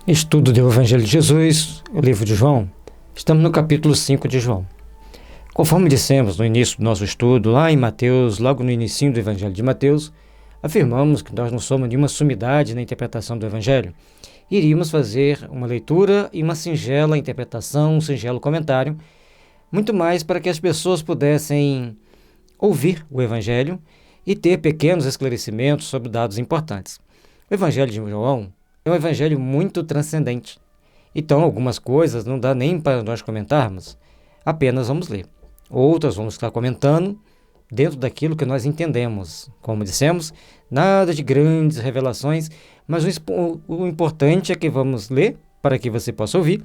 Estudo do Evangelho de Jesus, o livro de João. Estamos no capítulo 5 de João. Conforme dissemos no início do nosso estudo, lá em Mateus, logo no início do Evangelho de Mateus, afirmamos que nós não somos nenhuma sumidade na interpretação do Evangelho. Iríamos fazer uma leitura e uma singela interpretação, um singelo comentário, muito mais para que as pessoas pudessem ouvir o Evangelho e ter pequenos esclarecimentos sobre dados importantes. O Evangelho de João é um evangelho muito transcendente. Então, algumas coisas não dá nem para nós comentarmos, apenas vamos ler. Outras vamos estar comentando dentro daquilo que nós entendemos. Como dissemos, nada de grandes revelações, mas o importante é que vamos ler para que você possa ouvir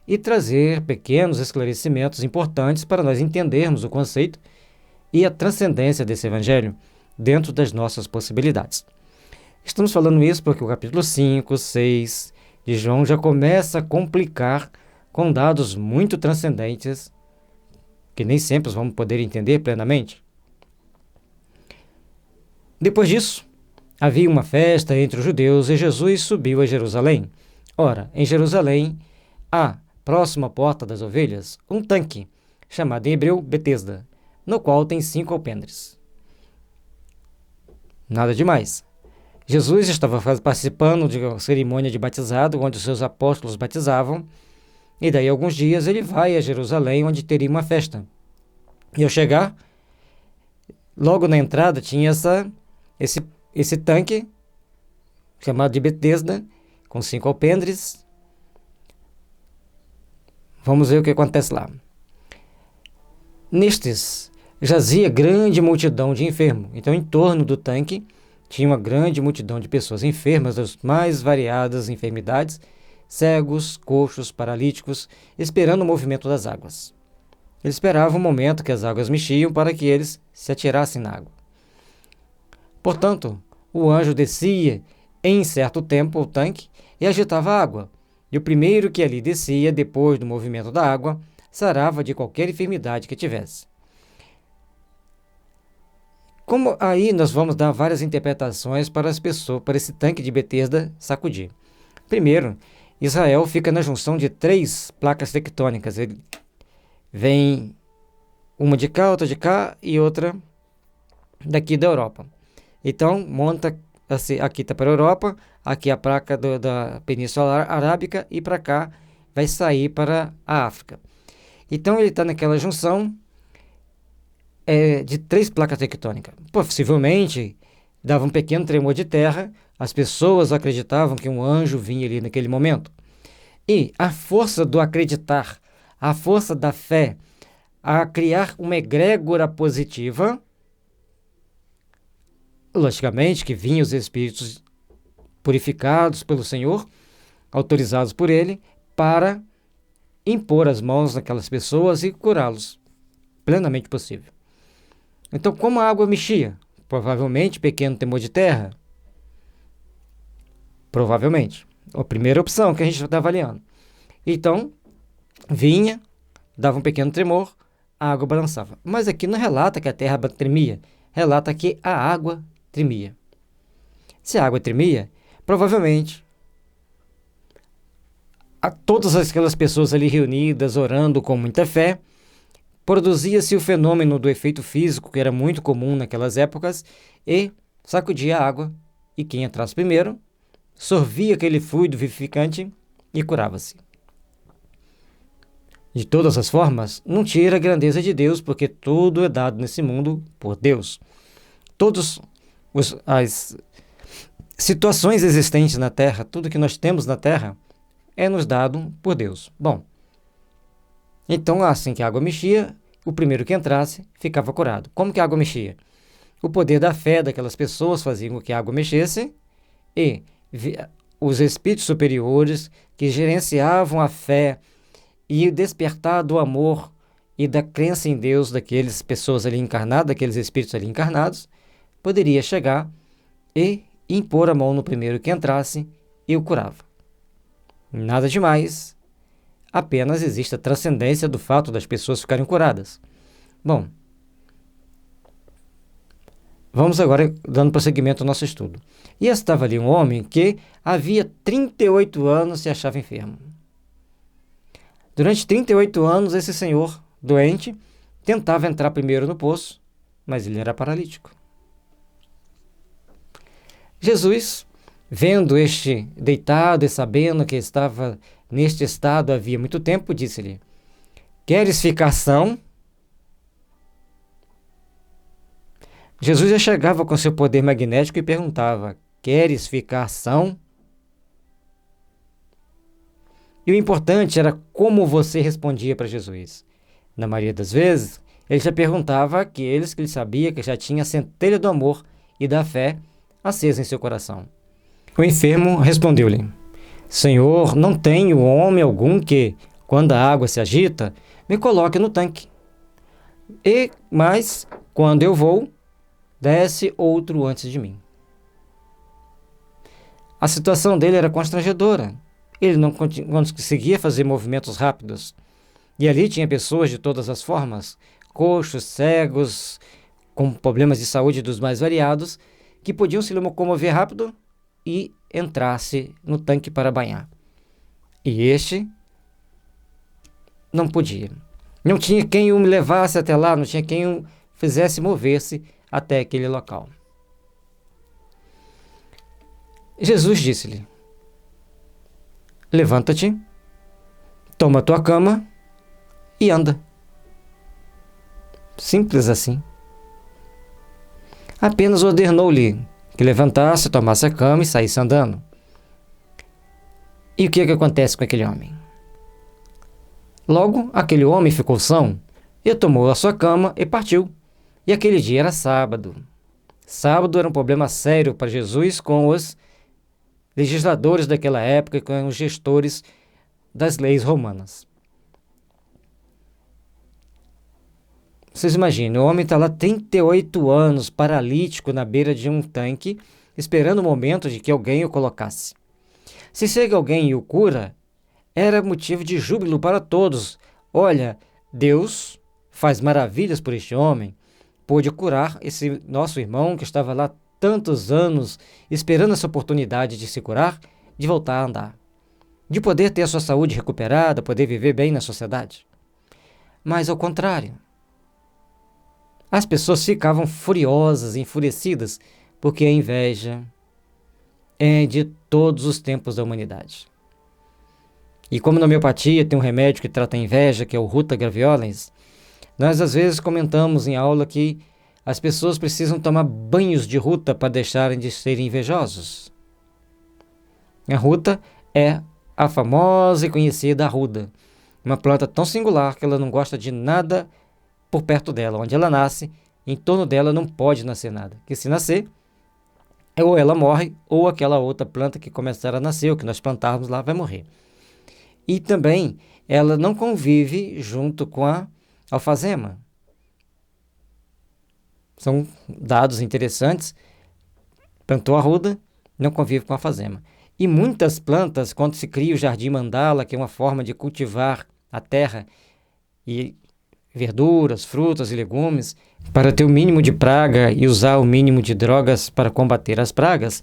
e trazer pequenos esclarecimentos importantes para nós entendermos o conceito e a transcendência desse evangelho dentro das nossas possibilidades. Estamos falando isso porque o capítulo 5, 6 de João já começa a complicar com dados muito transcendentes que nem sempre vamos poder entender plenamente. Depois disso, havia uma festa entre os judeus e Jesus subiu a Jerusalém. Ora, em Jerusalém, há, próximo à porta das ovelhas, um tanque, chamado em hebreu Betesda, no qual tem 5 alpendres. Nada demais. Jesus estava participando de uma cerimônia de batizado, onde os seus apóstolos batizavam, e daí a alguns dias ele vai a Jerusalém, onde teria uma festa. E ao chegar, logo na entrada tinha esse tanque, chamado de Betesda, com 5 alpendres. Vamos ver o que acontece lá. Nestes jazia grande multidão de enfermos. Então, em torno do tanque, tinha uma grande multidão de pessoas enfermas das mais variadas enfermidades, cegos, coxos, paralíticos, esperando o movimento das águas. Eles esperavam o momento que as águas mexiam para que eles se atirassem na água. Portanto, o anjo descia em certo tempo ao tanque e agitava a água, e o primeiro que ali descia, depois do movimento da água, sarava de qualquer enfermidade que tivesse. Como aí nós vamos dar várias interpretações para as pessoas, para esse tanque de Betesda sacudir. Primeiro, Israel fica na junção de 3 placas tectônicas. Ele vem uma de cá, outra de cá e outra daqui da Europa. Então, monta, aqui está para a Europa, aqui a placa da Península Arábica e para cá vai sair para a África. Então, ele está naquela junção de 3 placas tectônicas. Possivelmente, dava um pequeno tremor de terra, as pessoas acreditavam que um anjo vinha ali naquele momento. E a força do acreditar, a força da fé, a criar uma egrégora positiva, logicamente que vinham os espíritos purificados pelo Senhor, autorizados por Ele, para impor as mãos naquelas pessoas e curá-los, plenamente possível. Então, como a água mexia? Provavelmente pequeno temor de terra. Provavelmente. A primeira opção que a gente está avaliando. Então, vinha, dava um pequeno tremor, a água balançava. Mas aqui não relata que a terra tremia, relata que a água tremia. Se a água tremia, provavelmente todas aquelas pessoas ali reunidas, orando com muita fé, produzia-se o fenômeno do efeito físico, que era muito comum naquelas épocas, e sacudia a água, e quem entrasse primeiro, sorvia aquele fluido vivificante e curava-se. De todas as formas, não tira a grandeza de Deus, porque tudo é dado nesse mundo por Deus. Todas as situações existentes na Terra, tudo que nós temos na Terra, é nos dado por Deus. Bom, então, assim que a água mexia, o primeiro que entrasse ficava curado. Como que a água mexia? O poder da fé daquelas pessoas fazia com que a água mexesse e os espíritos superiores que gerenciavam a fé e o despertar do amor e da crença em Deus daquelas pessoas ali encarnadas, daqueles espíritos ali encarnados, poderia chegar e impor a mão no primeiro que entrasse e o curava. Nada demais. Apenas existe a transcendência do fato das pessoas ficarem curadas. Bom, Vamos agora dando prosseguimento ao nosso estudo. E estava ali um homem que havia 38 anos se achava enfermo. Durante 38 anos, esse senhor doente tentava entrar primeiro no poço, mas ele era paralítico. Jesus, vendo este deitado e sabendo que estava neste estado havia muito tempo, disse-lhe: queres ficar são? Jesus já chegava com seu poder magnético e perguntava: queres ficar são? E o importante era como você respondia para Jesus. Na maioria das vezes, ele já perguntava àqueles que ele sabia que já tinha a centelha do amor e da fé acesa em seu coração. O enfermo respondeu-lhe: Senhor, não tenho homem algum que, quando a água se agita, me coloque no tanque. Mas, quando eu vou, desce outro antes de mim. A situação dele era constrangedora. Ele não conseguia fazer movimentos rápidos. E ali tinha pessoas de todas as formas, coxos, cegos, com problemas de saúde dos mais variados, que podiam se locomover rápido e entrasse no tanque para banhar. E este não podia. Não tinha quem o levasse até lá, não tinha quem o fizesse mover-se até aquele local. Jesus disse-lhe: levanta-te, toma a tua cama e anda. Simples assim. Apenas ordenou-lhe que levantasse, tomasse a cama e saísse andando. E o que acontece com aquele homem? Logo, aquele homem ficou são e tomou a sua cama e partiu. E aquele dia era sábado. Sábado era um problema sério para Jesus com os legisladores daquela época e com os gestores das leis romanas. Vocês imaginem, o homem está lá 38 anos, paralítico, na beira de um tanque, esperando o momento de que alguém o colocasse. Se chega alguém e o cura, era motivo de júbilo para todos. Olha, Deus faz maravilhas por este homem, pôde curar esse nosso irmão que estava lá tantos anos esperando essa oportunidade de se curar, de voltar a andar, de poder ter a sua saúde recuperada, poder viver bem na sociedade. Mas ao contrário, as pessoas ficavam furiosas, enfurecidas, porque a inveja é de todos os tempos da humanidade. E como na homeopatia tem um remédio que trata a inveja, que é o Ruta Graveolens, nós às vezes comentamos em aula que as pessoas precisam tomar banhos de ruta para deixarem de serem invejosos. A ruta é a famosa e conhecida arruda, uma planta tão singular que ela não gosta de nada por perto dela. Onde ela nasce, em torno dela não pode nascer nada. Que se nascer, ou ela morre, ou aquela outra planta que começar a nascer, ou que nós plantarmos lá, vai morrer. E também ela não convive junto com a alfazema. São dados interessantes. Plantou a arruda, não convive com a alfazema. E muitas plantas, quando se cria o jardim mandala, que é uma forma de cultivar a terra e verduras, frutas e legumes, para ter o mínimo de praga e usar o mínimo de drogas para combater as pragas.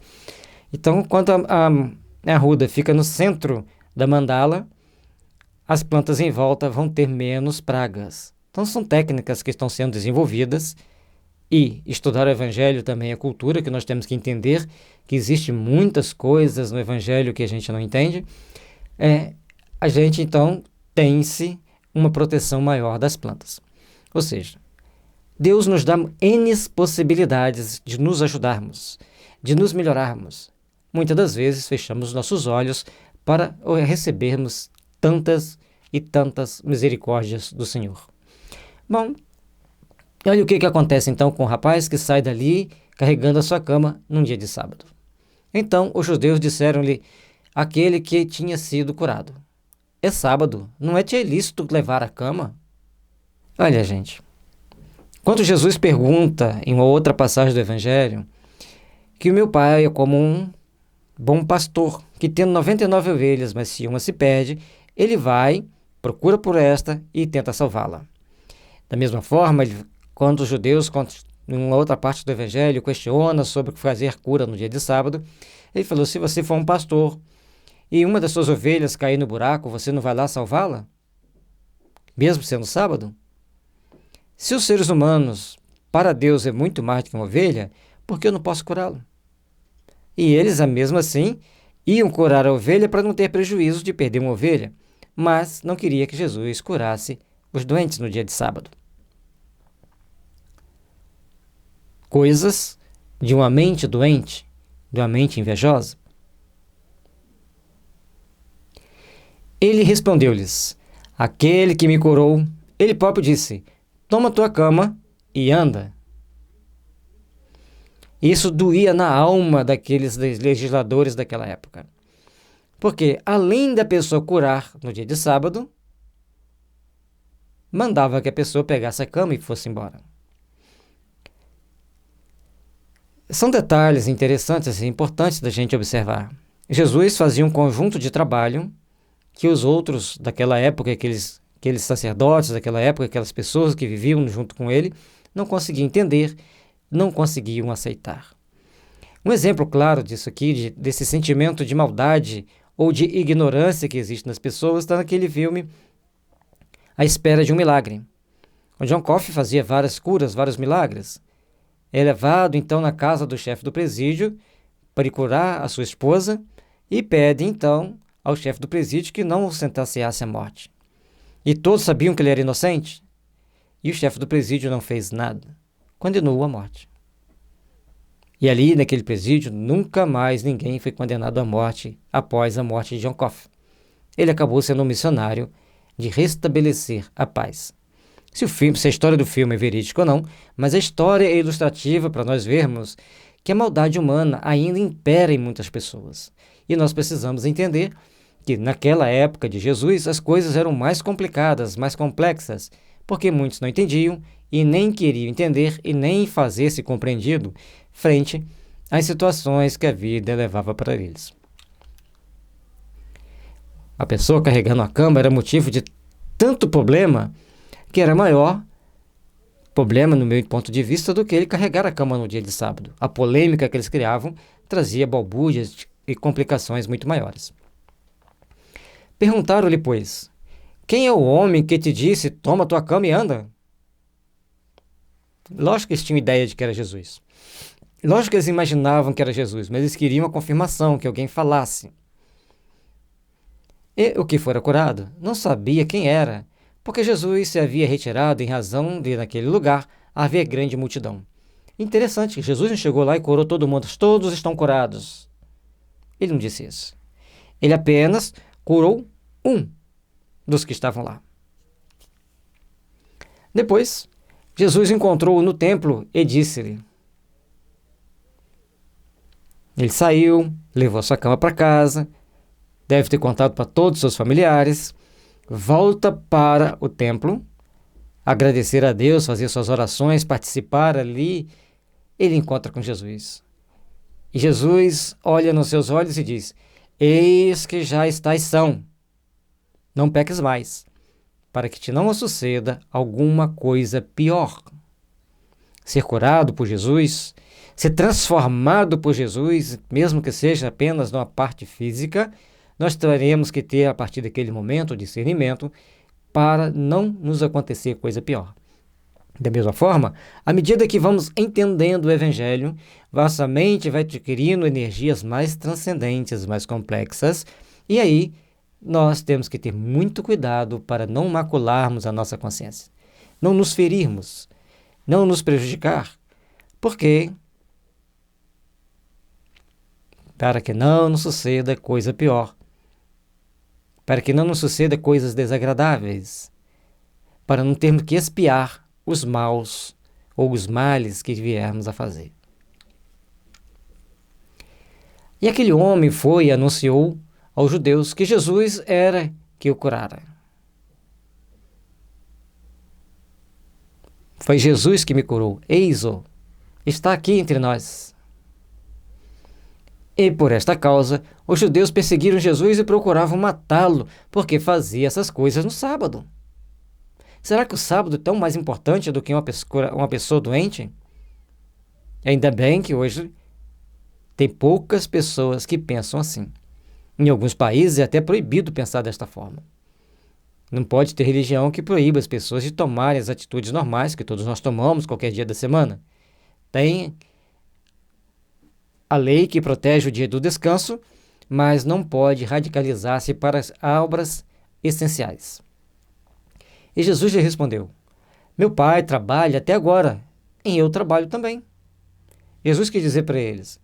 Então, quando a arruda fica no centro da mandala, as plantas em volta vão ter menos pragas. Então, são técnicas que estão sendo desenvolvidas. E estudar o Evangelho também é cultura, que nós temos que entender que existem muitas coisas no Evangelho que a gente não entende. A gente, então, tem-se uma proteção maior das plantas. Ou seja, Deus nos dá N possibilidades de nos ajudarmos, de nos melhorarmos. Muitas das vezes fechamos nossos olhos para recebermos tantas e tantas misericórdias do Senhor. Bom, olha o que acontece então com o rapaz que sai dali carregando a sua cama num dia de sábado. Então os judeus disseram-lhe aquele que tinha sido curado: é sábado, não é-te ilícito levar a cama? Olha, gente, quando Jesus pergunta em uma outra passagem do Evangelho que o meu pai é como um bom pastor que, tendo 99 ovelhas, mas se uma se perde, ele vai, procura por esta e tenta salvá-la. Da mesma forma, quando os judeus numa outra parte do Evangelho, questiona sobre fazer cura no dia de sábado. Ele falou: se você for um pastor e uma das suas ovelhas cair no buraco, você não vai lá salvá-la? Mesmo sendo sábado? Se os seres humanos, para Deus, é muito mais do que uma ovelha, por que eu não posso curá-lo? E eles, mesmo assim, iam curar a ovelha para não ter prejuízo de perder uma ovelha, mas não queria que Jesus curasse os doentes no dia de sábado. Coisas de uma mente doente, de uma mente invejosa. Ele respondeu-lhes: aquele que me curou, ele próprio disse: toma tua cama e anda. Isso doía na alma daqueles legisladores daquela época. Porque, além da pessoa curar no dia de sábado, mandava que a pessoa pegasse a cama e fosse embora. São detalhes interessantes e importantes da gente observar. Jesus fazia um conjunto de trabalho que os outros daquela época, aqueles sacerdotes daquela época, aquelas pessoas que viviam junto com ele, não conseguiam entender, não conseguiam aceitar. Um exemplo claro disso aqui, desse sentimento de maldade ou de ignorância que existe nas pessoas, está naquele filme A Espera de um Milagre. O John Coffey fazia várias curas, vários milagres. É levado então na casa do chefe do presídio para curar a sua esposa e pede então ao chefe do presídio que não o sentenciasse à morte. E todos sabiam que ele era inocente. E o chefe do presídio não fez nada. Condenou-o à morte. E ali, naquele presídio, nunca mais ninguém foi condenado à morte após a morte de John Coffey. Ele acabou sendo um missionário de restabelecer a paz. Se a história do filme é verídica ou não, mas a história é ilustrativa para nós vermos que a maldade humana ainda impera em muitas pessoas. E nós precisamos entender que naquela época de Jesus as coisas eram mais complicadas, mais complexas, porque muitos não entendiam e nem queriam entender e nem fazer-se compreendido frente às situações que a vida levava para eles. A pessoa carregando a cama era motivo de tanto problema que era maior problema, no meu ponto de vista, do que ele carregar a cama no dia de sábado. A polêmica que eles criavam trazia balbúrdias e complicações muito maiores. Perguntaram-lhe, pois: quem é o homem que te disse, toma tua cama e anda? Lógico que eles tinham ideia de que era Jesus. Lógico que eles imaginavam que era Jesus, mas eles queriam a confirmação, que alguém falasse. E o que fora curado não sabia quem era, porque Jesus se havia retirado em razão de, naquele lugar, haver grande multidão. Interessante que Jesus não chegou lá e curou todo mundo. Todos estão curados. Ele não disse isso. Ele apenas curou um dos que estavam lá. Depois, Jesus encontrou-o no templo e disse-lhe. Ele saiu, levou sua cama para casa, deve ter contado para todos os seus familiares, volta para o templo, agradecer a Deus, fazer suas orações, participar ali. Ele encontra com Jesus. E Jesus olha nos seus olhos e diz: eis que já estás são, não peques mais, para que te não suceda alguma coisa pior. Ser curado por Jesus, ser transformado por Jesus, mesmo que seja apenas numa parte física, nós teremos que ter, a partir daquele momento, discernimento para não nos acontecer coisa pior. Da mesma forma, à medida que vamos entendendo o Evangelho, nossa mente vai adquirindo energias mais transcendentes, mais complexas, e aí nós temos que ter muito cuidado para não macularmos a nossa consciência, não nos ferirmos, não nos prejudicar, porque para que não nos suceda coisa pior, para que não nos suceda coisas desagradáveis, para não termos que expiar os maus ou os males que viermos a fazer. E aquele homem foi e anunciou aos judeus que Jesus era que o curara. Foi Jesus que me curou. Eis-o, está aqui entre nós. E por esta causa, os judeus perseguiram Jesus e procuravam matá-lo, porque fazia essas coisas no sábado. Será que o sábado é tão mais importante do que uma pessoa doente? Ainda bem que hoje tem poucas pessoas que pensam assim. Em alguns países é até proibido pensar desta forma. Não pode ter religião que proíba as pessoas de tomarem as atitudes normais que todos nós tomamos qualquer dia da semana. Tem a lei que protege o dia do descanso, mas não pode radicalizar-se para as obras essenciais. E Jesus lhe respondeu: meu pai trabalha até agora, e eu trabalho também. Jesus quis dizer para eles: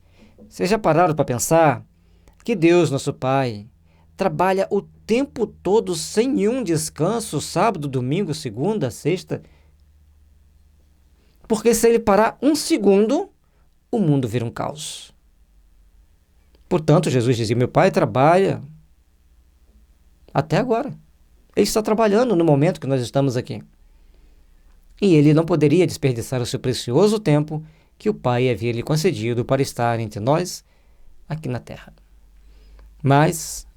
vocês já pararam para pensar que Deus, nosso Pai, trabalha o tempo todo sem nenhum descanso, sábado, domingo, segunda, sexta? Porque se ele parar um segundo, o mundo vira um caos. Portanto, Jesus dizia: meu pai trabalha até agora. Ele está trabalhando no momento que nós estamos aqui. E ele não poderia desperdiçar o seu precioso tempo que o Pai havia lhe concedido para estar entre nós aqui na terra. Mas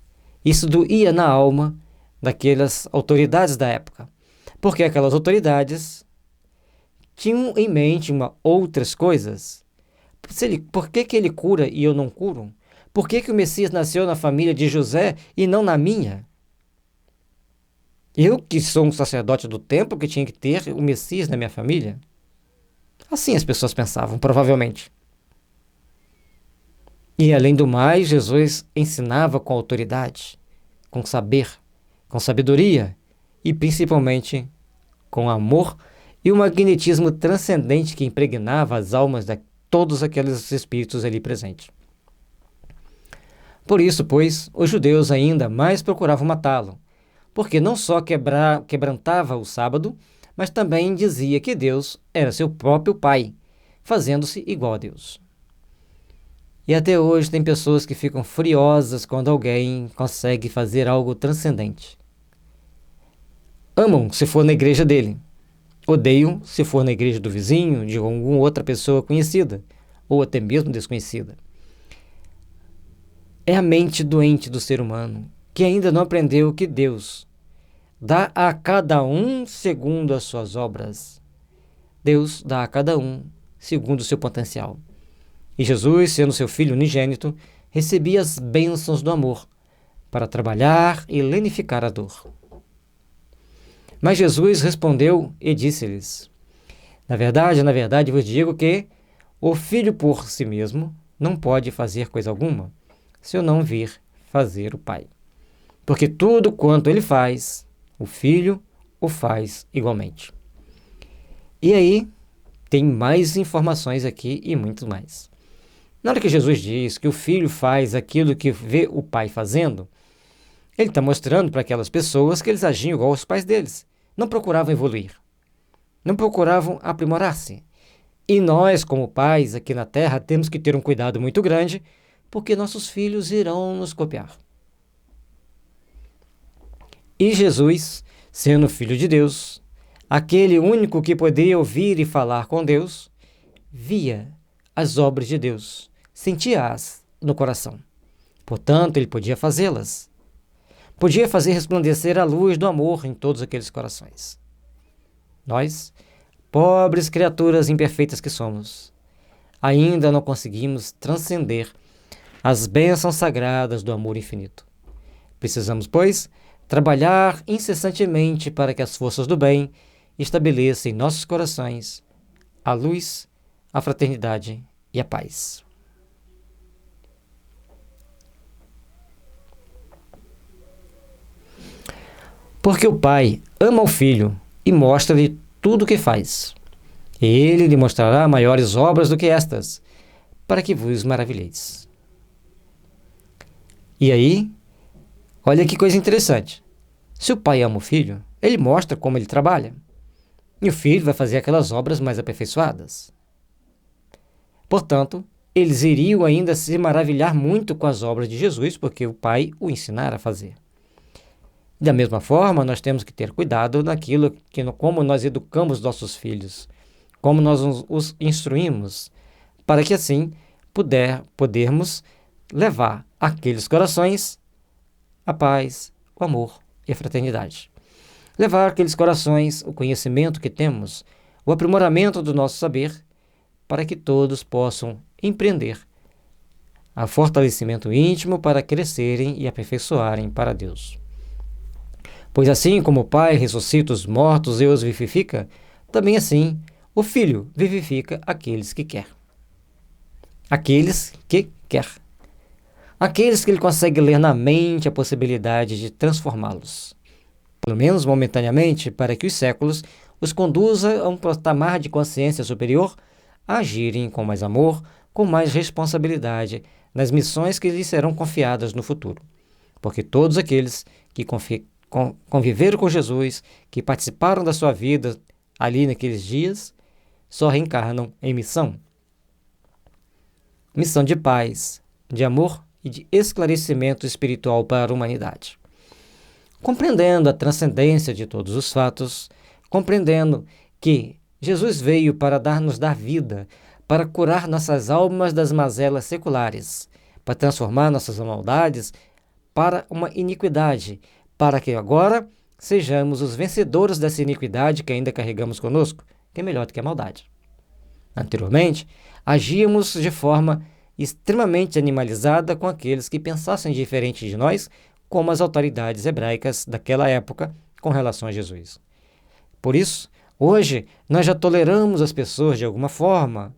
isso doía na alma daquelas autoridades da época, porque aquelas autoridades tinham em mente outras coisas. Por que ele cura e eu não curo? Por que o Messias nasceu na família de José e não na minha? Eu, que sou um sacerdote do templo, que tinha que ter o Messias na minha família? Assim as pessoas pensavam, provavelmente. E, além do mais, Jesus ensinava com autoridade, com saber, com sabedoria e, principalmente, com amor e um magnetismo transcendente que impregnava as almas de todos aqueles espíritos ali presentes. Por isso, pois, os judeus ainda mais procuravam matá-lo, porque não só quebrantava o sábado, mas também dizia que Deus era seu próprio Pai, fazendo-se igual a Deus. E até hoje tem pessoas que ficam furiosas quando alguém consegue fazer algo transcendente. Amam se for na igreja dele, odeiam se for na igreja do vizinho, de alguma outra pessoa conhecida, ou até mesmo desconhecida. É a mente doente do ser humano, que ainda não aprendeu que Deus dá a cada um segundo as suas obras. Deus dá a cada um segundo o seu potencial. E Jesus, sendo seu filho unigênito, recebia as bênçãos do amor para trabalhar e lenificar a dor. Mas Jesus respondeu e disse-lhes: na verdade vos digo que o filho por si mesmo não pode fazer coisa alguma, se eu não vir fazer o Pai. Porque tudo quanto ele faz, o Filho o faz igualmente. E aí, tem mais informações aqui e muito mais. Na hora que Jesus diz que o Filho faz aquilo que vê o Pai fazendo, ele está mostrando para aquelas pessoas que eles agiam igual aos pais deles. Não procuravam evoluir. Não procuravam aprimorar-se. E nós, como pais aqui na Terra, temos que ter um cuidado muito grande, porque nossos filhos irão nos copiar. E Jesus, sendo Filho de Deus, aquele único que poderia ouvir e falar com Deus, via as obras de Deus, sentia-as no coração. Portanto, ele podia fazê-las. Podia fazer resplandecer a luz do amor em todos aqueles corações. Nós, pobres criaturas imperfeitas que somos, ainda não conseguimos transcender as bênçãos sagradas do amor infinito. Precisamos, pois, trabalhar incessantemente para que as forças do bem estabeleçam em nossos corações a luz, a fraternidade e a paz. Porque o Pai ama o Filho e mostra-lhe tudo o que faz. Ele lhe mostrará maiores obras do que estas, para que vos maravilheis. E aí, olha que coisa interessante. Se o Pai ama o Filho, ele mostra como ele trabalha. E o Filho vai fazer aquelas obras mais aperfeiçoadas. Portanto, eles iriam ainda se maravilhar muito com as obras de Jesus, porque o Pai o ensinara a fazer. Da mesma forma, nós temos que ter cuidado naquilo como nós educamos nossos filhos, como nós os instruímos, para que assim podermos levar aqueles corações a paz, o amor e a fraternidade. Levar aqueles corações o conhecimento que temos, o aprimoramento do nosso saber, para que todos possam empreender a fortalecimento íntimo para crescerem e aperfeiçoarem para Deus. Pois assim como o Pai ressuscita os mortos e os vivifica, também assim o Filho vivifica aqueles que quer. Aqueles que quer. Aqueles que ele consegue ler na mente a possibilidade de transformá-los, pelo menos momentaneamente, para que os séculos os conduza a um patamar de consciência superior, a agirem com mais amor, com mais responsabilidade nas missões que lhes serão confiadas no futuro. Porque todos aqueles que conviveram com Jesus, que participaram da sua vida ali naqueles dias, só reencarnam em missão. Missão de paz, de amor e de esclarecimento espiritual para a humanidade. Compreendendo a transcendência de todos os fatos, compreendendo que Jesus veio para nos dar vida, para curar nossas almas das mazelas seculares, para transformar nossas maldades para uma iniquidade, para que agora sejamos os vencedores dessa iniquidade que ainda carregamos conosco, que é melhor do que a maldade. Anteriormente, agíamos de forma extremamente animalizada com aqueles que pensassem diferente de nós, como as autoridades hebraicas daquela época com relação a Jesus. Por isso, hoje, nós já toleramos as pessoas de alguma forma.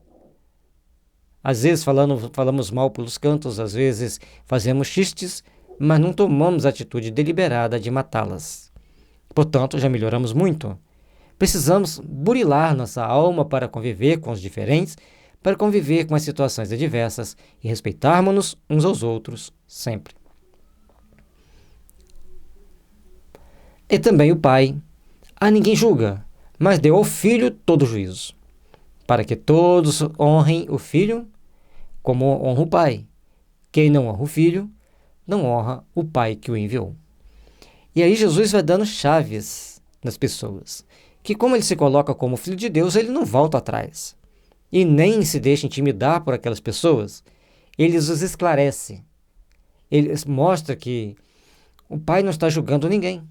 Às vezes falamos mal pelos cantos, às vezes fazemos xistes, mas não tomamos a atitude deliberada de matá-las. Portanto, já melhoramos muito. Precisamos burilar nossa alma para conviver com os diferentes, para conviver com as situações adversas e respeitarmos-nos uns aos outros sempre. E também o Pai, a ninguém julga, mas deu ao Filho todo juízo, para que todos honrem o Filho como honra o Pai. Quem não honra o Filho, não honra o Pai que o enviou. E aí Jesus vai dando chaves nas pessoas, que como ele se coloca como Filho de Deus, ele não volta atrás. E nem se deixa intimidar por aquelas pessoas. Ele os esclarece. Ele mostra que o Pai não está julgando ninguém,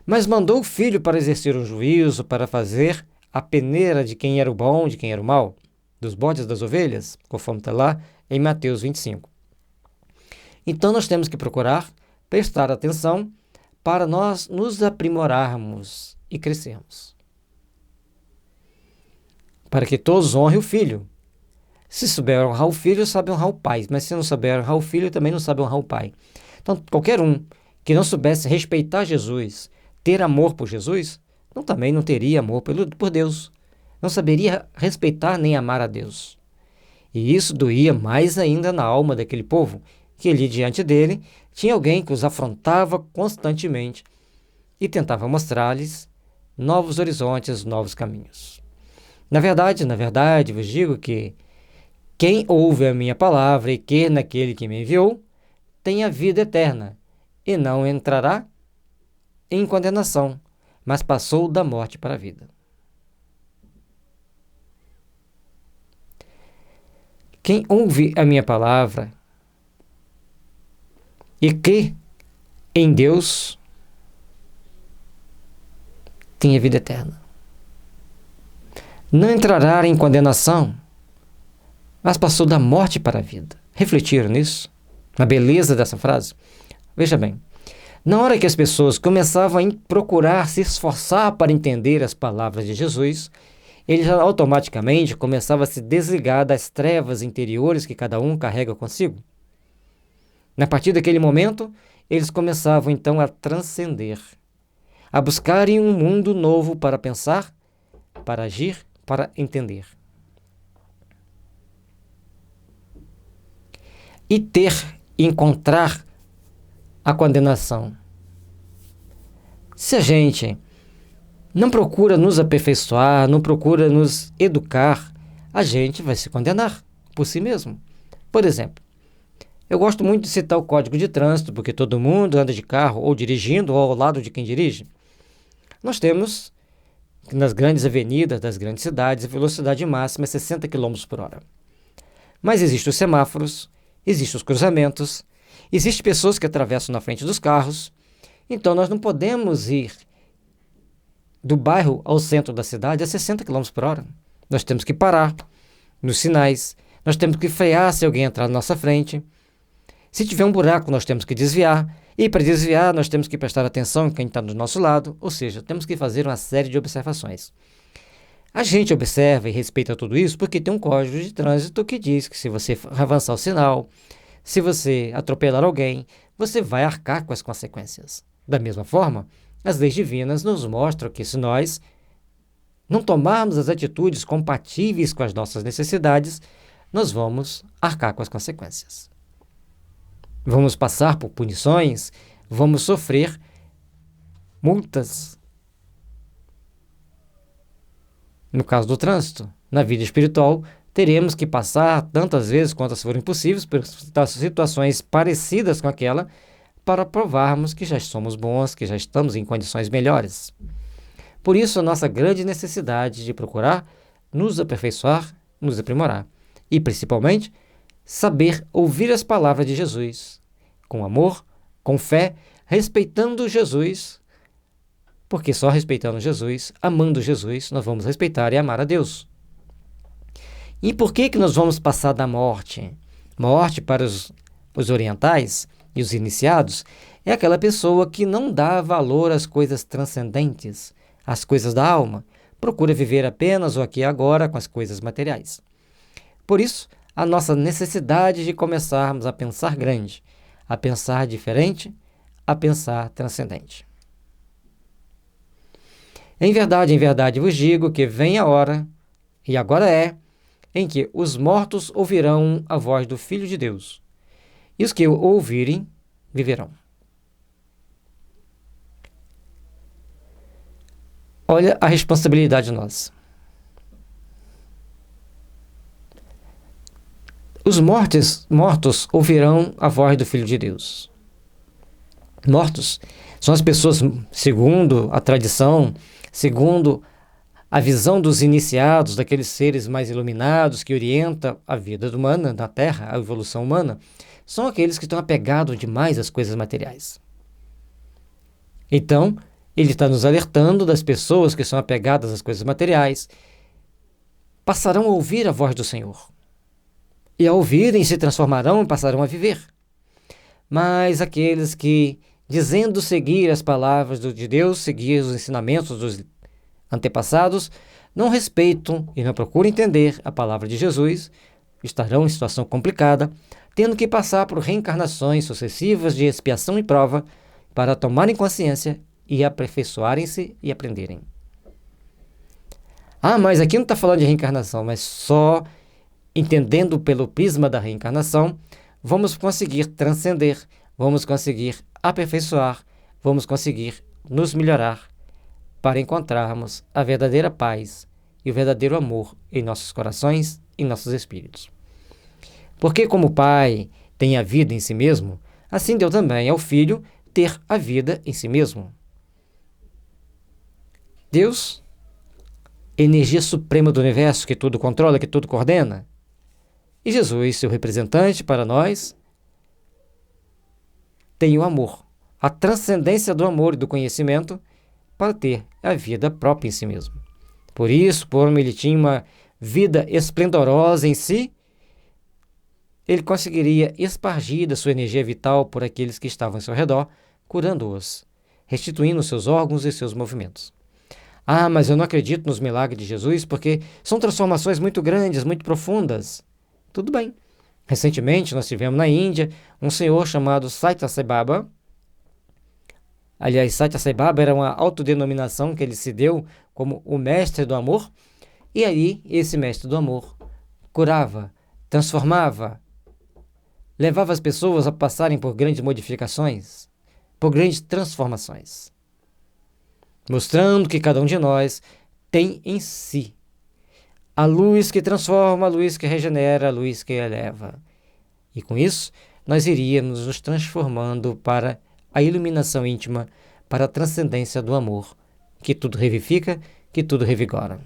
mas mandou o Filho para exercer um juízo, para fazer a peneira de quem era o bom, de quem era o mal, dos bodes das ovelhas, conforme está lá em Mateus 25. Então nós temos que procurar prestar atenção para nós nos aprimorarmos e crescermos. Para que todos honrem o Filho. Se souber honrar o Filho, sabe honrar o Pai, mas se não souber honrar o Filho, também não sabe honrar o Pai. Então, qualquer um que não soubesse respeitar Jesus, ter amor por Jesus, também não teria amor por Deus. Não saberia respeitar nem amar a Deus. E isso doía mais ainda na alma daquele povo, que ali diante dele tinha alguém que os afrontava constantemente e tentava mostrar-lhes novos horizontes, novos caminhos. Na verdade, vos digo que quem ouve a minha palavra e quer naquele que me enviou, tem a vida eterna, e não entrará em condenação, mas passou da morte para a vida. Quem ouve a minha palavra e crê em Deus, tem a vida eterna. Não entrará em condenação, mas passou da morte para a vida. Refletiram nisso? Na beleza dessa frase? Veja bem, na hora que as pessoas começavam a procurar se esforçar para entender as palavras de Jesus, ele já automaticamente começava a se desligar das trevas interiores que cada um carrega consigo. A partir daquele momento, eles começavam então a transcender, a buscarem um mundo novo para pensar, para agir, para entender. E encontrar a condenação. Se a gente não procura nos aperfeiçoar, não procura nos educar, a gente vai se condenar por si mesmo. Por exemplo, eu gosto muito de citar o Código de Trânsito, porque todo mundo anda de carro ou dirigindo ou ao lado de quem dirige. Nós temos, nas grandes avenidas das grandes cidades, a velocidade máxima é 60 km por hora. Mas existem os semáforos, existem os cruzamentos, existem pessoas que atravessam na frente dos carros, então nós não podemos ir do bairro ao centro da cidade a 60 km por hora. Nós temos que parar, nos sinais, nós temos que frear se alguém entrar na nossa frente. Se tiver um buraco, nós temos que desviar. E para desviar, nós temos que prestar atenção em quem está do nosso lado, ou seja, temos que fazer uma série de observações. A gente observa e respeita tudo isso porque tem um código de trânsito que diz que se você avançar o sinal, se você atropelar alguém, você vai arcar com as consequências. Da mesma forma, as leis divinas nos mostram que se nós não tomarmos as atitudes compatíveis com as nossas necessidades, nós vamos arcar com as consequências. Vamos passar por punições, vamos sofrer multas. No caso do trânsito, na vida espiritual, teremos que passar tantas vezes quantas forem possíveis por situações parecidas com aquela para provarmos que já somos bons, que já estamos em condições melhores. Por isso, a nossa grande necessidade de procurar nos aperfeiçoar, nos aprimorar e, principalmente, saber ouvir as palavras de Jesus, com amor, com fé, respeitando Jesus, porque só respeitando Jesus, amando Jesus, nós vamos respeitar e amar a Deus. E por que nós vamos passar da morte? Morte para os orientais e os iniciados é aquela pessoa que não dá valor às coisas transcendentes, às coisas da alma, procura viver apenas o aqui e agora com as coisas materiais. Por isso, a nossa necessidade de começarmos a pensar grande, a pensar diferente, a pensar transcendente. Em verdade vos digo que vem a hora, e agora é, em que os mortos ouvirão a voz do Filho de Deus, e os que o ouvirem viverão. Olha a responsabilidade nossa. Os mortos ouvirão a voz do Filho de Deus. Mortos são as pessoas, segundo a tradição, segundo a visão dos iniciados, daqueles seres mais iluminados que orientam a vida humana na Terra, a evolução humana, são aqueles que estão apegados demais às coisas materiais. Então, ele está nos alertando das pessoas que são apegadas às coisas materiais, passarão a ouvir a voz do Senhor. E ao ouvirem, se transformarão e passarão a viver. Mas aqueles que, dizendo seguir as palavras de Deus, seguir os ensinamentos dos antepassados, não respeitam e não procuram entender a palavra de Jesus, estarão em situação complicada, tendo que passar por reencarnações sucessivas de expiação e prova para tomarem consciência e aperfeiçoarem-se e aprenderem. Mas aqui não está falando de reencarnação, mas só entendendo pelo prisma da reencarnação, vamos conseguir transcender, vamos conseguir aperfeiçoar, vamos conseguir nos melhorar para encontrarmos a verdadeira paz e o verdadeiro amor em nossos corações e em nossos espíritos. Porque como o Pai tem a vida em si mesmo, assim deu também ao Filho ter a vida em si mesmo. Deus, energia suprema do universo, que tudo controla, que tudo coordena, e Jesus, seu representante para nós, tem o amor, a transcendência do amor e do conhecimento para ter a vida própria em si mesmo. Por isso, como ele tinha uma vida esplendorosa em si, ele conseguiria espargir da sua energia vital por aqueles que estavam ao seu redor, curando-os, restituindo seus órgãos e seus movimentos. Mas eu não acredito nos milagres de Jesus porque são transformações muito grandes, muito profundas. Tudo bem. Recentemente nós tivemos na Índia um senhor chamado Saitya Sai Baba. Aliás, Saitya Sai Baba era uma autodenominação que ele se deu como o mestre do amor. E aí, esse mestre do amor curava, transformava, levava as pessoas a passarem por grandes modificações, por grandes transformações, mostrando que cada um de nós tem em si a luz que transforma, a luz que regenera, a luz que eleva. E com isso, nós iríamos nos transformando para a iluminação íntima, para a transcendência do amor, que tudo revivifica, que tudo revigora.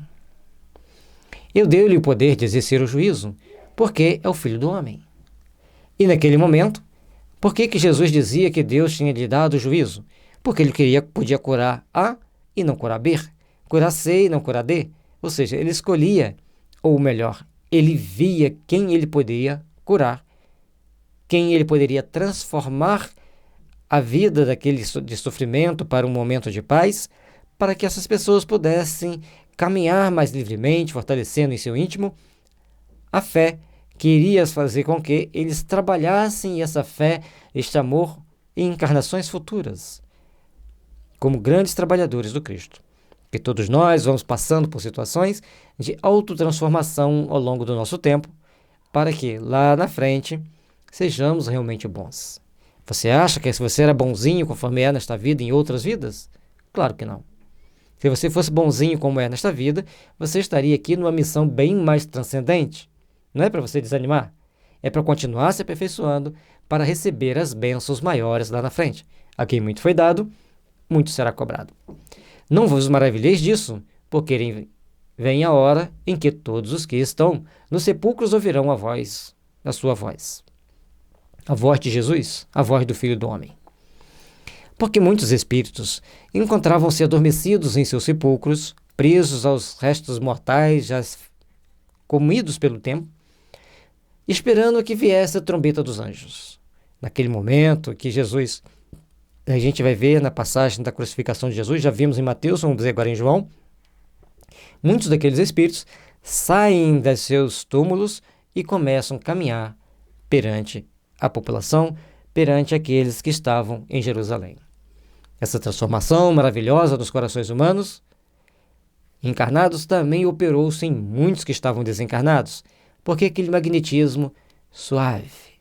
Eu dei-lhe o poder de exercer o juízo, porque é o Filho do Homem. E naquele momento, por que Jesus dizia que Deus tinha lhe dado o juízo? Porque ele podia curar A e não curar B, curar C e não curar D. Ou seja, ele escolhia, ou melhor, ele via quem ele poderia curar, quem ele poderia transformar a vida daquele de sofrimento para um momento de paz, para que essas pessoas pudessem caminhar mais livremente, fortalecendo em seu íntimo a fé que iria fazer com que eles trabalhassem essa fé, este amor, em encarnações futuras, como grandes trabalhadores do Cristo. Que todos nós vamos passando por situações de autotransformação ao longo do nosso tempo, para que lá na frente sejamos realmente bons. Você acha que se você era bonzinho conforme é nesta vida em outras vidas? Claro que não. Se você fosse bonzinho como é nesta vida, você estaria aqui numa missão bem mais transcendente. Não é para você desanimar, é para continuar se aperfeiçoando para receber as bênçãos maiores lá na frente. A quem muito foi dado, muito será cobrado. Não vos maravilheis disso, porque vem a hora em que todos os que estão nos sepulcros ouvirão a sua voz. A voz de Jesus, a voz do Filho do Homem. Porque muitos espíritos encontravam-se adormecidos em seus sepulcros, presos aos restos mortais, já comidos pelo tempo, esperando que viesse a trombeta dos anjos. Naquele momento que Jesus, a gente vai ver na passagem da crucificação de Jesus, já vimos em Mateus, vamos ver agora em João, muitos daqueles espíritos saem dos seus túmulos e começam a caminhar perante a população, perante aqueles que estavam em Jerusalém. Essa transformação maravilhosa dos corações humanos encarnados também operou-se em muitos que estavam desencarnados, porque aquele magnetismo suave,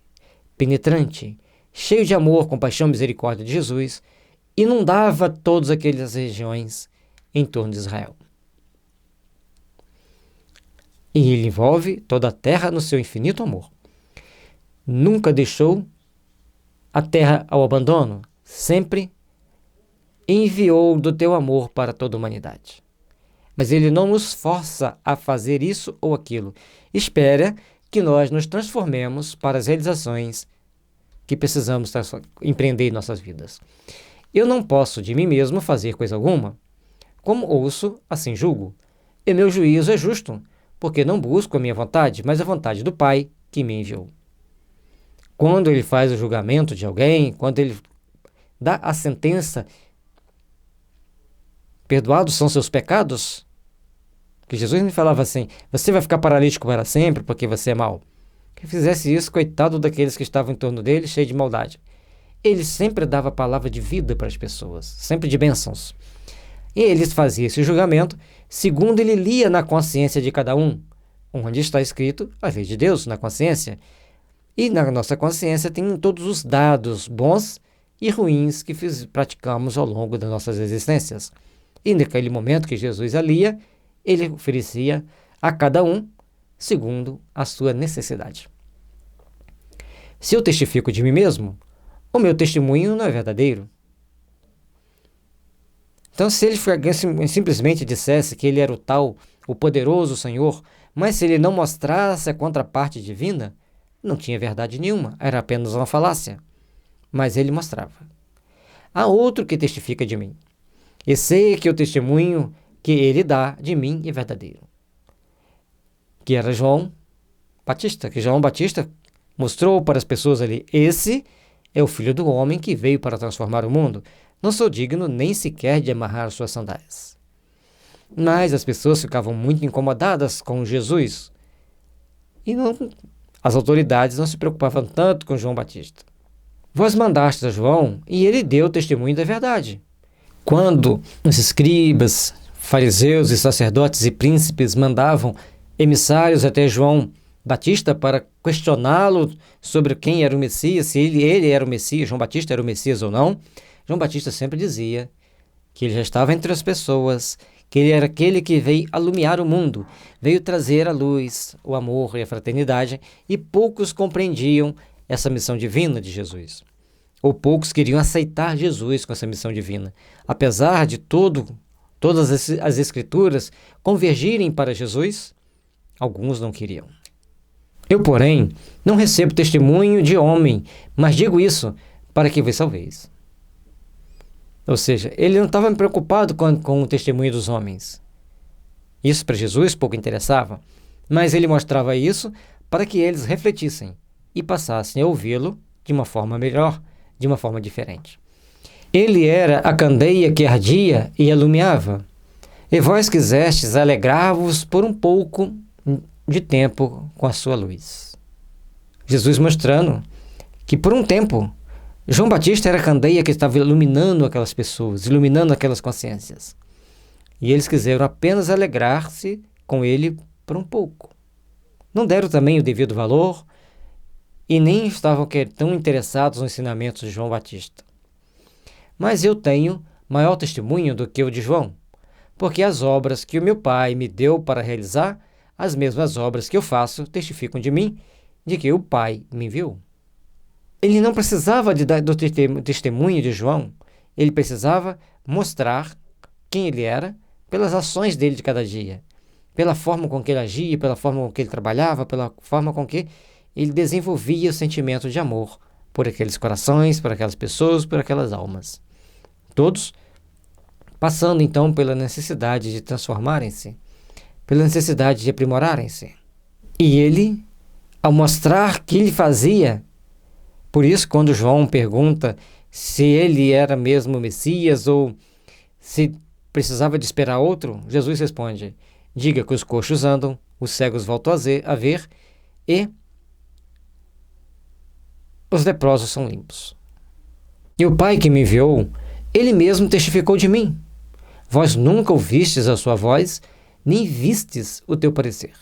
penetrante, cheio de amor, compaixão e misericórdia de Jesus, inundava todas aquelas regiões em torno de Israel. E ele envolve toda a terra no seu infinito amor. Nunca deixou a terra ao abandono, sempre enviou do teu amor para toda a humanidade. Mas ele não nos força a fazer isso ou aquilo. Espera que nós nos transformemos para as realizações que precisamos empreender em nossas vidas. Eu não posso de mim mesmo fazer coisa alguma. Como ouço, assim julgo. E meu juízo é justo, porque não busco a minha vontade, mas a vontade do Pai que me enviou. Quando ele faz o julgamento de alguém, quando ele dá a sentença, perdoados são seus pecados, que Jesus me falava assim, você vai ficar paralítico para sempre porque você é mau. Que fizesse isso, coitado daqueles que estavam em torno dele, cheio de maldade. Ele sempre dava a palavra de vida para as pessoas, sempre de bênçãos. E ele fazia esse julgamento segundo ele lia na consciência de cada um, onde está escrito a lei de Deus na consciência. E na nossa consciência tem todos os dados bons e ruins que praticamos ao longo das nossas existências. E naquele momento que Jesus a lia, ele oferecia a cada um segundo a sua necessidade. Se eu testifico de mim mesmo, o meu testemunho não é verdadeiro. Então, se ele simplesmente dissesse que ele era o tal, o poderoso Senhor, mas se ele não mostrasse a contraparte divina, não tinha verdade nenhuma, era apenas uma falácia. Mas ele mostrava. Há outro que testifica de mim. E sei que o testemunho que ele dá de mim é verdadeiro. Que era João Batista, que João Batista mostrou para as pessoas ali, esse é o Filho do Homem que veio para transformar o mundo. Não sou digno nem sequer de amarrar suas sandálias. Mas as pessoas ficavam muito incomodadas com Jesus. E as autoridades não se preocupavam tanto com João Batista. Vós mandastes a João e ele deu testemunho da verdade. Quando os escribas, fariseus e sacerdotes e príncipes mandavam emissários até João Batista para questioná-lo sobre quem era o Messias, se ele era o Messias, João Batista era o Messias ou não, João Batista sempre dizia que ele já estava entre as pessoas, que ele era aquele que veio alumiar o mundo, veio trazer a luz, o amor e a fraternidade, e poucos compreendiam essa missão divina de Jesus. Ou poucos queriam aceitar Jesus com essa missão divina. Apesar de todas as escrituras convergirem para Jesus, alguns não queriam. Eu, porém, não recebo testemunho de homem, mas digo isso para que vos salveis. Ou seja, ele não estava preocupado com o testemunho dos homens. Isso para Jesus pouco interessava. Mas ele mostrava isso para que eles refletissem e passassem a ouvi-lo de uma forma melhor, de uma forma diferente. Ele era a candeia que ardia e iluminava. E vós quisestes alegrar-vos por um pouco de tempo com a sua luz. Jesus mostrando que por um tempo João Batista era a candeia que estava iluminando aquelas pessoas, iluminando aquelas consciências. E eles quiseram apenas alegrar-se com ele por um pouco. Não deram também o devido valor e nem estavam tão interessados nos ensinamentos de João Batista. Mas eu tenho maior testemunho do que o de João, porque as obras que o meu Pai me deu para realizar, as mesmas obras que eu faço, testificam de mim, de que o Pai me enviou. Ele não precisava do testemunho de João, ele precisava mostrar quem ele era pelas ações dele de cada dia, pela forma com que ele agia, pela forma com que ele trabalhava, pela forma com que ele desenvolvia o sentimento de amor por aqueles corações, por aquelas pessoas, por aquelas almas. Todos passando então pela necessidade de transformarem-se, pela necessidade de aprimorarem-se. E ele, ao mostrar que ele fazia, por isso quando João pergunta se ele era mesmo o Messias ou se precisava de esperar outro, Jesus responde: diga que os coxos andam, os cegos voltam a ver e os leprosos são limpos. E o Pai que me enviou, ele mesmo testificou de mim. Vós nunca ouvistes a sua voz, nem vistes o teu parecer.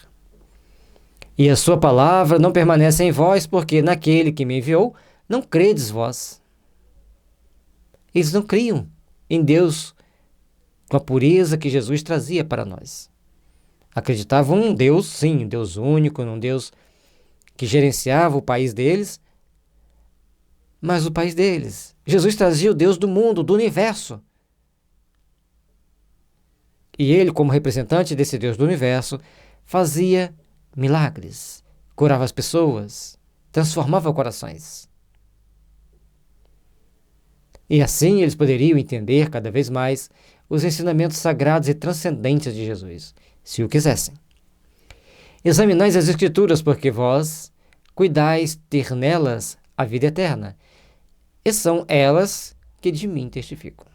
E a sua palavra não permanece em vós, porque naquele que me enviou não credes vós. Eles não criam em Deus com a pureza que Jesus trazia para nós. Acreditavam num Deus, sim, um Deus único, num Deus que gerenciava o país deles, mas o país deles. Jesus trazia o Deus do mundo, do universo. E ele, como representante desse Deus do universo, fazia milagres, curava as pessoas, transformava corações. E assim eles poderiam entender cada vez mais os ensinamentos sagrados e transcendentes de Jesus, se o quisessem. Examinais as Escrituras, porque vós cuidais ter nelas a vida eterna, e são elas que de mim testificam.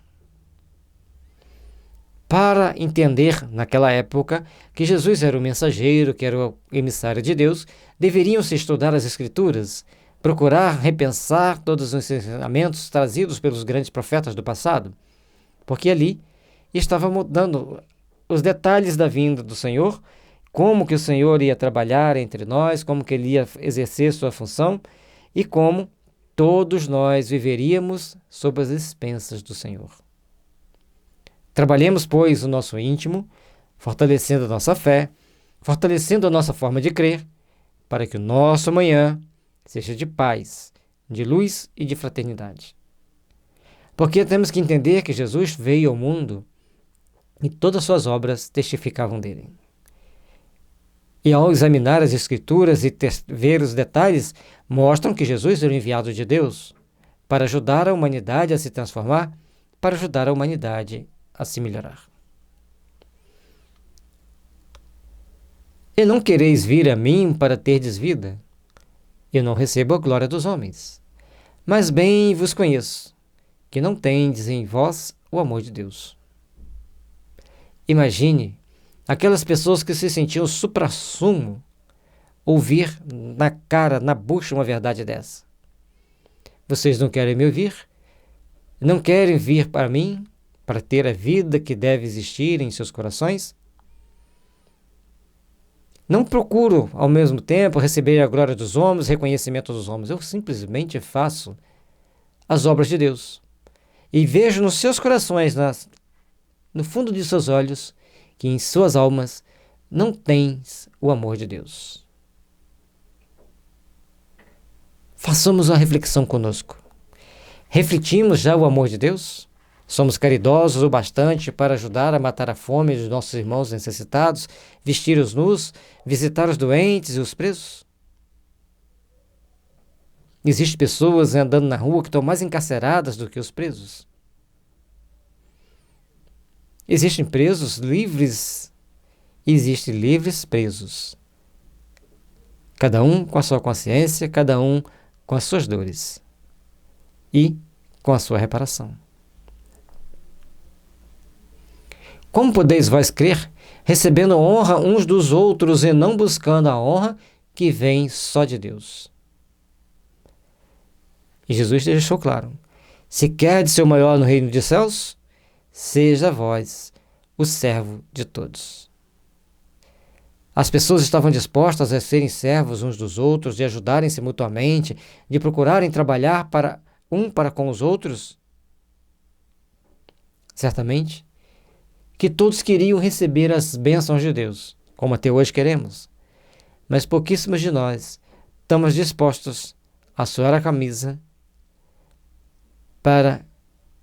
Para entender, naquela época, que Jesus era o mensageiro, que era o emissário de Deus, deveriam-se estudar as Escrituras, procurar repensar todos os ensinamentos trazidos pelos grandes profetas do passado, porque ali estava mudando os detalhes da vinda do Senhor, como que o Senhor ia trabalhar entre nós, como que ele ia exercer sua função e como todos nós viveríamos sob as expensas do Senhor. Trabalhemos, pois, o nosso íntimo, fortalecendo a nossa fé, fortalecendo a nossa forma de crer, para que o nosso amanhã seja de paz, de luz e de fraternidade. Porque temos que entender que Jesus veio ao mundo e todas as suas obras testificavam dele. E ao examinar as Escrituras e ver os detalhes, mostram que Jesus era o enviado de Deus para ajudar a humanidade a se transformar, para ajudar a humanidade a se melhorar. E não quereis vir a mim para terdes vida? Eu não recebo a glória dos homens, mas bem vos conheço, que não tendes em vós o amor de Deus. Imagine aquelas pessoas que se sentiam suprassumo ouvir na cara, na bucha, uma verdade dessa. Vocês não querem me ouvir? Não querem vir para mim para ter a vida que deve existir em seus corações? Não procuro, ao mesmo tempo, receber a glória dos homens, reconhecimento dos homens. Eu simplesmente faço as obras de Deus. E vejo nos seus corações, no fundo de seus olhos, que em suas almas não tens o amor de Deus. Façamos uma reflexão conosco. Refletimos já o amor de Deus? Somos caridosos o bastante para ajudar a matar a fome dos nossos irmãos necessitados, vestir os nus, visitar os doentes e os presos? Existem pessoas andando na rua que estão mais encarceradas do que os presos. Existem presos livres e existem livres presos. cada um com a sua consciência, cada um com as suas dores e com a sua reparação. Como podeis vós crer, recebendo honra uns dos outros e não buscando a honra que vem só de Deus? E Jesus deixou claro: se querdes ser o maior no reino dos céus, seja vós o servo de todos. As pessoas estavam dispostas a serem servos uns dos outros, de ajudarem-se mutuamente, de procurarem trabalhar para com os outros? Certamente que todos queriam receber as bênçãos de Deus, como até hoje queremos, mas pouquíssimos de nós estamos dispostos a suar a camisa para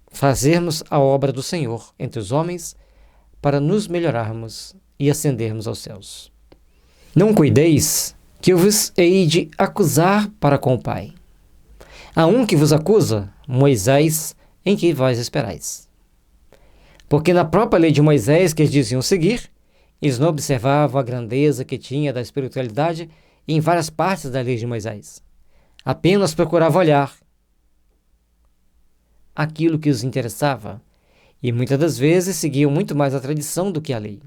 fazermos a obra do Senhor entre os homens, para nos melhorarmos e ascendermos aos céus. Não cuideis que eu vos hei de acusar para com o Pai. Há um que vos acusa, Moisés, em que vós esperais. Porque na própria lei de Moisés, que eles diziam seguir, eles não observavam a grandeza que tinha da espiritualidade em várias partes da lei de Moisés. Apenas procuravam olhar aquilo que os interessava, e muitas das vezes seguiam muito mais a tradição do que a lei.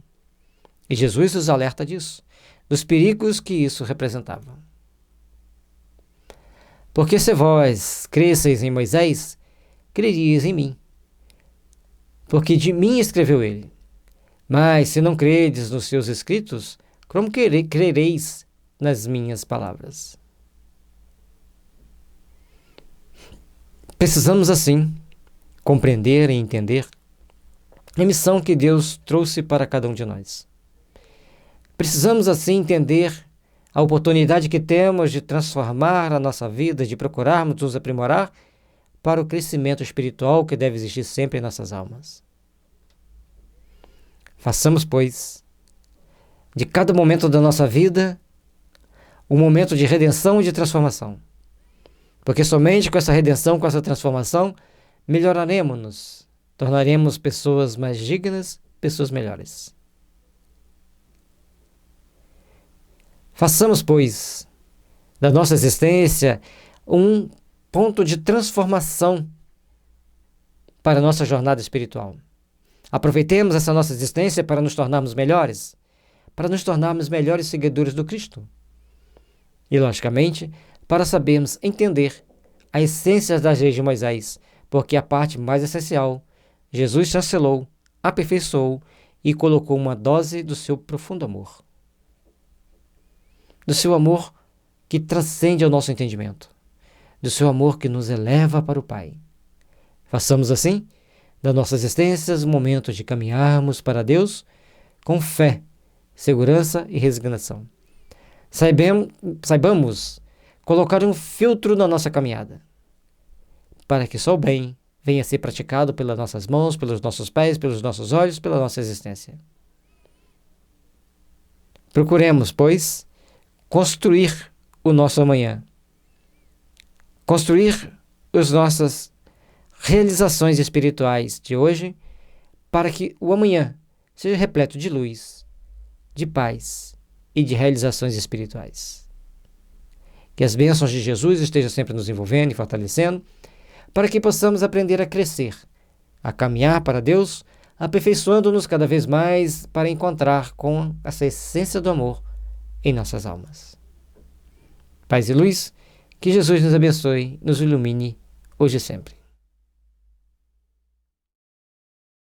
E Jesus os alerta disso, dos perigos que isso representava. Porque se vós cresceis em Moisés, creríeis em mim, porque de mim escreveu ele. Mas se não credes nos seus escritos, como crereis nas minhas palavras? Precisamos, assim, compreender e entender a missão que Deus trouxe para cada um de nós. Precisamos, assim, entender a oportunidade que temos de transformar a nossa vida, de procurarmos nos aprimorar para o crescimento espiritual que deve existir sempre em nossas almas. Façamos, pois, de cada momento da nossa vida um momento de redenção e de transformação. Porque somente com essa redenção, com essa transformação, melhoraremos-nos, tornaremos pessoas mais dignas, pessoas melhores. Façamos, pois, da nossa existência um ponto de transformação para a nossa jornada espiritual. Aproveitemos essa nossa existência para nos tornarmos melhores, para nos tornarmos melhores seguidores do Cristo. E, logicamente, para sabermos entender a essência das leis de Moisés, porque a parte mais essencial, Jesus chancelou, aperfeiçoou e colocou uma dose do seu profundo amor. Do seu amor que transcende ao nosso entendimento. Do seu amor que nos eleva para o Pai. Façamos assim, da nossa existência, um momento de caminharmos para Deus com fé, segurança e resignação. Saibamos colocar um filtro na nossa caminhada, para que só o bem venha a ser praticado pelas nossas mãos, pelos nossos pés, pelos nossos olhos, pela nossa existência. Procuremos, pois, construir o nosso amanhã, construir as nossas realizações espirituais de hoje, para que o amanhã seja repleto de luz, de paz e de realizações espirituais. Que as bênçãos de Jesus estejam sempre nos envolvendo e fortalecendo, para que possamos aprender a crescer, a caminhar para Deus, aperfeiçoando-nos cada vez mais para encontrar com essa essência do amor em nossas almas. Paz e luz, que Jesus nos abençoe, nos ilumine, hoje e sempre.